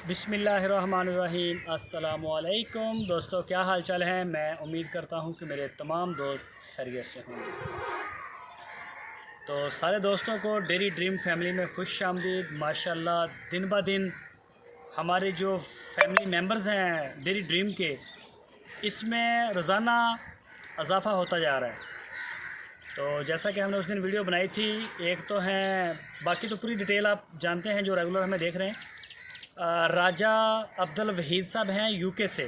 बिस्मिल्लाहिर्रहमानिर्रहीम। अस्सलामुअलैकुम दोस्तों, क्या हाल चाल है। मैं उम्मीद करता हूँ कि मेरे तमाम दोस्त खैरियत से होंगे। तो सारे दोस्तों को डेरी ड्रीम फैमिली में खुश आमदीद। माशाल्लाह दिन ब दिन हमारे जो फैमिली मेम्बर्स हैं डेरी ड्रीम के, इसमें रोज़ाना इजाफ़ा होता जा रहा है। तो जैसा कि हमने उस दिन वीडियो बनाई थी, एक तो हैं, बाकी तो पूरी डिटेल आप जानते हैं जो रेगुलर हमें देख रहे हैं। राजा अब्दुल वहीद साहब हैं यूके से।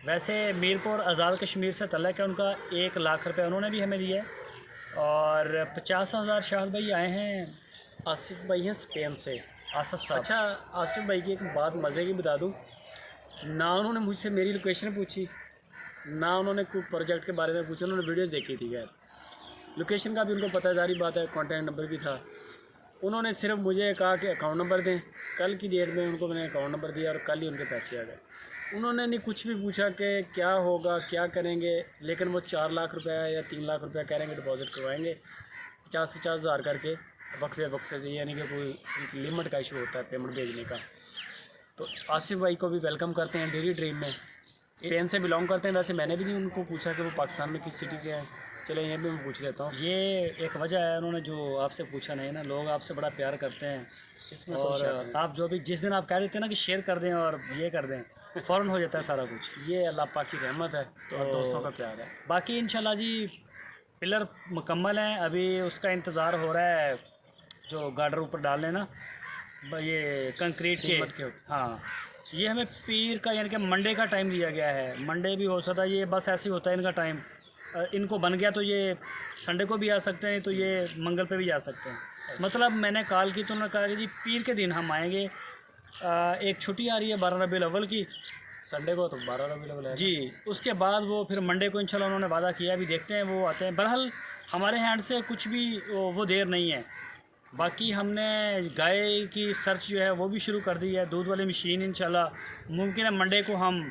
वैसे मीरपुर आज़ाद कश्मीर से तल्लुक़ है उनका। 1 लाख रुपए उन्होंने भी हमें दिए और 50,000 शाहद भाई आए हैं। आसिफ भाई हैं स्पेन से। आसिफ साहब। अच्छा, आसिफ भाई की एक बात मज़े की बता दूं, ना उन्होंने मुझसे मेरी लोकेशन पूछी, ना उन्होंने कोई प्रोजेक्ट के बारे में पूछा। उन्होंने वीडियोस देखी थी। खैर लोकेशन का भी उनको पता, जारी बात है, कॉन्टैक्ट नंबर भी था। उन्होंने सिर्फ मुझे कहा कि अकाउंट नंबर दें। कल की डेट में उनको मैंने अकाउंट नंबर दिया और कल ही उनके पैसे आ गए। उन्होंने नहीं कुछ भी पूछा कि क्या होगा, क्या करेंगे, लेकिन वो 4 लाख रुपया या 3 लाख रुपया कह रहे हैं डिपॉजिट करवाएंगे 50-50 हज़ार करके वक्फे से, यानी कि कोई लिमिट का इशू होता है पेमेंट भेजने का। तो आसिफ भाई को भी वेलकम करते हैं डेरी ड्रीम में। स्पेन से बिलोंग करते हैं। वैसे मैंने भी नहीं उनको पूछा कि वो पाकिस्तान में किस सिटी से हैं। चले ये भी मैं पूछ लेता हूँ। ये एक वजह है उन्होंने जो आपसे पूछा नहीं ना। लोग आपसे बड़ा प्यार करते हैं इसमें और आप जो भी जिस दिन आप कह देते हैं ना कि शेयर कर दें और ये कर दें, फ़ौरन हो जाता है सारा कुछ। ये अल्लाह पाक की रहमत है और दोस्तों का प्यार है। बाकी इंशाल्लाह जी पिलर मुकम्मल हैं। अभी उसका इंतज़ार हो रहा है जो गार्डर ऊपर डालने ना, ये कंक्रीट के। हाँ, ये हमें पीर का यानी कि मंडे का टाइम दिया गया है। मंडे भी हो सकता है, ये बस ऐसे ही होता है इनका टाइम। इनको बन गया तो ये संडे को भी आ सकते हैं, तो ये मंगल पे भी जा सकते हैं। मतलब मैंने कॉल की तो उन्होंने कहा कि जी पीर के दिन हम आएंगे। एक छुट्टी आ रही है 12 रबीउल अव्वल की, संडे को, तो 12 रबीउल अव्वल है जी। उसके बाद वो फिर मंडे को इंशाल्लाह उन्होंने वादा किया, अभी देखते हैं वो आते हैं। बहरहाल हमारे हैंड से कुछ भी वो देर नहीं है। बाकी हमने गाय की सर्च जो है वो भी शुरू कर दी है, दूध वाली मशीन। इंशाल्लाह मुमकिन है मंडे को हम,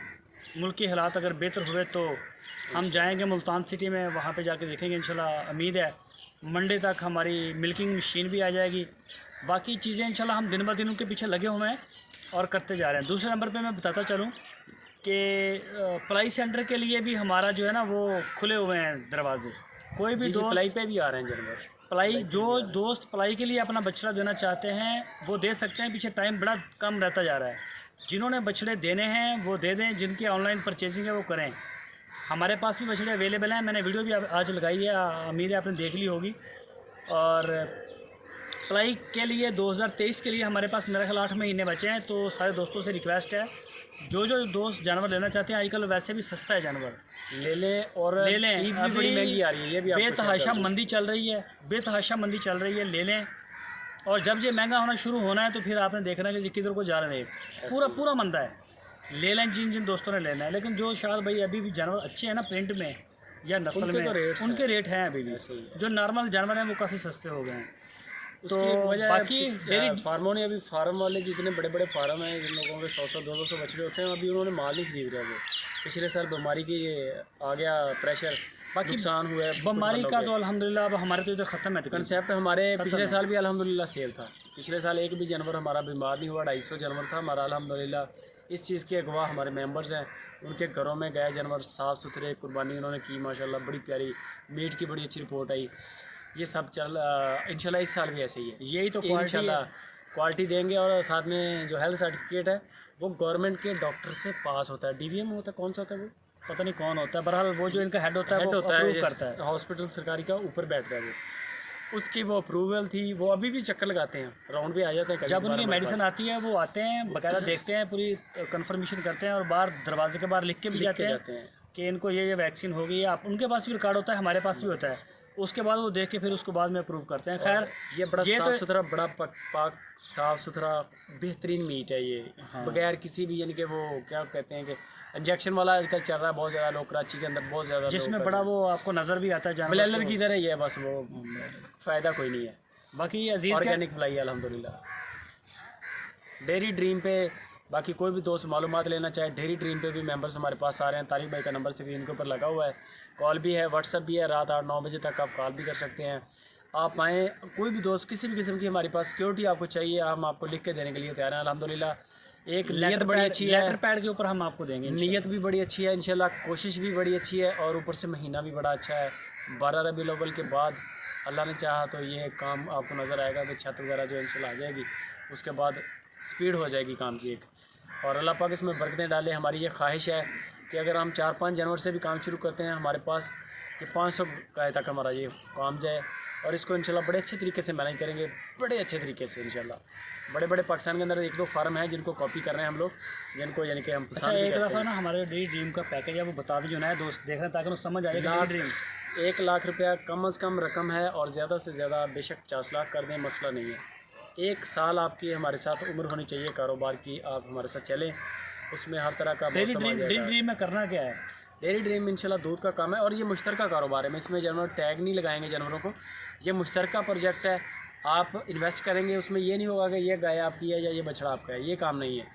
मुल्क के हालात अगर बेहतर हुए तो हम जाएंगे मुल्तान सिटी में, वहाँ पे जाके देखेंगे। इंशाल्लाह उम्मीद है मंडे तक हमारी मिल्किंग मशीन भी आ जाएगी। बाकी चीज़ें इंशाल्लाह हम दिन ब दिन उनके पीछे लगे हुए हैं और करते जा रहे हैं। दूसरे नंबर पे मैं बताता चलूँ कि पलाई सेंटर के लिए भी हमारा जो है ना वो खुले हुए हैं दरवाजे। कोई भी दोस्त पलाई पे भी आ रहे हैं जानवर। पलाई, जो दोस्त पलाई के लिए अपना बछड़ा देना चाहते हैं वो दे सकते हैं। पीछे टाइम बड़ा कम रहता जा रहा है। जिन्होंने बछड़े देने हैं वो दे दें, जिनकी ऑनलाइन परचेजिंग है वो करें। हमारे पास भी बछड़े अवेलेबल हैं। मैंने वीडियो भी आज लगाई है, उम्मीद है आपने देख ली होगी। और पलाई के लिए 2023 के लिए हमारे पास मेरा ख्याल 8 महीने बचे हैं। तो सारे दोस्तों से रिक्वेस्ट है, जो दोस्त जानवर लेना चाहते हैं, आजकल वैसे भी सस्ता है जानवर, ले लें। और ले लें। ईद भी बड़ी महंगी आ रही है, ये भी बेतहाशा मंदी चल रही है, बेतहाशा मंदी चल रही है, ले लें। और जब ये महंगा होना शुरू होना है तो फिर आपने देखना है कि किधर को जा रहे हैं। पूरा मंदा है। ले लें जिन दोस्तों ने लेना है। लेकिन जो शायद भाई अभी भी जानवर अच्छे हैं ना प्रिंट में या नस्ल में, उनके रेट हैं अभी भी। जो नॉर्मल जानवर हैं वो काफ़ी सस्ते हो गए हैं। तो बाकी डेरी फार्मों ने, अभी फार्म वाले जितने बड़े बड़े फार्म हैं, जिन लोगों के 100-200 बछड़े होते हैं, अभी उन्होंने माल नहीं खरीद रहे। वो पिछले साल बीमारी की आ गया प्रेशर, बाकी नुकसान हुआ है बीमारी का। तो अल्हम्दुलिल्लाह अब हमारे तो इधर ख़त्म है। कंसेप्ट हमारे पिछले साल भी अल्हम्दुलिल्लाह सेल था। पिछले साल एक भी जानवर हमारा बीमार नहीं हुआ। 250 जानवर था हमारा अल्हम्दुलिल्लाह। इस चीज़ के गवाह हमारे मेंबर्स हैं। उनके घरों में गए जानवर साफ़ सुथरे कुर्बानी उन्होंने की, माशाल्लाह बड़ी प्यारी मीट की बड़ी अच्छी रिपोर्ट आई। ये सब चल इंशाल्लाह इस साल भी ऐसे ही है। यही तो इंशाल्लाह क्वालिटी देंगे। और साथ में जो हेल्थ सर्टिफिकेट है वो गवर्नमेंट के डॉक्टर से पास होता है। DVM होता है, कौन सा होता है वो पता नहीं कौन होता है। बहरहाल वो जो इनका हेड होता है वो अप्रूव करता है। हॉस्पिटल सरकारी का ऊपर बैठता है वो, उसकी वो अप्रूवल थी। वो अभी भी चक्कर लगाते हैं, राउंड पे आ जाते हैं। जब उनकी मेडिसिन आती है वो आते हैं, बाकायदा देखते हैं, पूरी कंफर्मेशन करते हैं और बाहर दरवाजे के बाहर लिख के भी जाते हैं कि इनको ये वैक्सीन हो गई है। आप उनके पास भी रिकॉर्ड होता है, हमारे पास भी होता है। उसके बाद वो देख के फिर उसको बाद में अप्रूव करते हैं। खैर ये बड़ा साफ़ सुथरा, बड़ा पाक साफ़ सुथरा बेहतरीन मीट है ये। हाँ। बगैर किसी भी, यानी कि वो क्या कहते हैं कि इंजेक्शन वाला आजकल चल रहा है बहुत ज़्यादा। लोग कराची के अंदर बहुत ज़्यादा, जिसमें बड़ा वो आपको नज़र भी आता है जानवर ब्लेलर की तरह ही है, बस वो फ़ायदा कोई नहीं है। बाकी अजीज ऑर्गेनिक मलाई अल्हम्दुलिल्लाह। डेरी ड्रीम पे बाकी कोई भी दोस्त मालूमात लेना चाहे, डेरी ड्रीम पे भी मेंबर्स हमारे पास आ रहे हैं। तारिक भाई का नंबर स्क्रीन के ऊपर लगा हुआ है, कॉल भी है, व्हाट्सअप भी है। रात 8-9 बजे तक आप कॉल भी कर सकते हैं। आप आएँ, कोई भी दोस्त किसी भी किस्म की हमारे पास सिक्योरिटी आपको चाहिए, हम आपको लिख के देने के लिए तैयार हैं अल्हम्दुलिल्लाह। एक नीयत बड़ी अच्छी है, लेटर पैड के ऊपर हम आपको देंगे। नीयत भी बड़ी अच्छी है इंशाल्लाह, कोशिश भी बड़ी अच्छी है, और ऊपर से महीना भी बड़ा अच्छा है। 12 रबीउल अव्वल के बाद अल्लाह ने चाहा तो ये काम आपको नज़र आएगा कि छत वगैरह जो इंशाल्लाह आ जाएगी, उसके बाद स्पीड हो जाएगी काम की एक, और अल्लाह पाक इसमें बरकतें डाले। हमारी ये ख्वाहिश है कि अगर हम 4-5 जनवरी से भी काम शुरू करते हैं, हमारे पास ये 500 गाय तक हमारा ये काम जाए, और इसको इंशाल्लाह बड़े अच्छे तरीके से मैनेज करेंगे, बड़े अच्छे तरीके से इंशाल्लाह। बड़े बड़े पाकिस्तान के अंदर 1-2 फार्म हैं जिनको कॉपी कर रहे हैं हम लोग, जिनको यानी कि हम अच्छा, एक दफ़ा ना हमारे डेली ड्रीम का पैकेज है वो बता दीजिए ना दोस्त देख रहे हैं, ताकि उन्हें समझ आए डेली ड्रीम। 1 लाख रुपया कम अज़ कम रकम है, और ज़्यादा से ज़्यादा बेशक 50 लाख कर दें, मसला नहीं है। 1 साल आपकी हमारे साथ उम्र होनी चाहिए कारोबार की, आप हमारे साथ चलें, उसमें हर तरह का डेली ड्रीम में करना क्या है? डेयरी ड्रीम इंशाल्लाह दूध का काम है, और ये मुश्तरका कारोबार है। मैं इसमें जानवर टैग नहीं लगाएंगे जानवरों को, ये मुश्तरका प्रोजेक्ट है। आप इन्वेस्ट करेंगे, उसमें ये नहीं होगा कि ये गाय आपकी है या ये बछड़ा आपका है, ये काम नहीं है।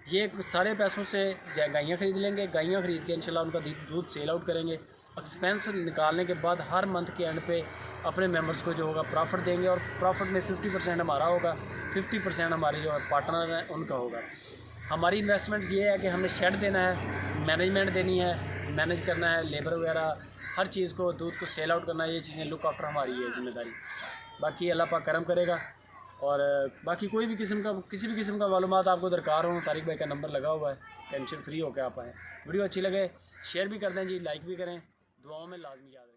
ये सारे पैसों से गायें खरीद लेंगे, गायें खरीद के इंशाल्लाह उनका दूध सेल आउट करेंगे, एक्सपेंस निकालने के बाद हर मंथ के एंड पे अपने मेंबर्स को जो होगा प्रॉफिट देंगे, और प्रॉफिट में 50% हमारा होगा, 50% हमारे जो पार्टनर हैं उनका होगा। हमारी इन्वेस्टमेंट ये है कि हमने शेड देना है, मैनेजमेंट देनी है, मैनेज करना है, लेबर वगैरह हर चीज़ को, दूध को सेल आउट करना है, ये चीज़ें लुक आफ्टर हमारी है जिम्मेदारी। बाकी अल्लाह पाक करम करेगा। और बाकी कोई भी किस्म का किसी भी किस्म का मालूमात आपको दरकार हो, तारिक भाई का नंबर लगा हुआ है, टेंशन फ्री होकर आप आएँ। वीडियो अच्छी लगे शेयर भी कर दें जी, लाइक भी करें, दुआओं में लाजमी याद रखें।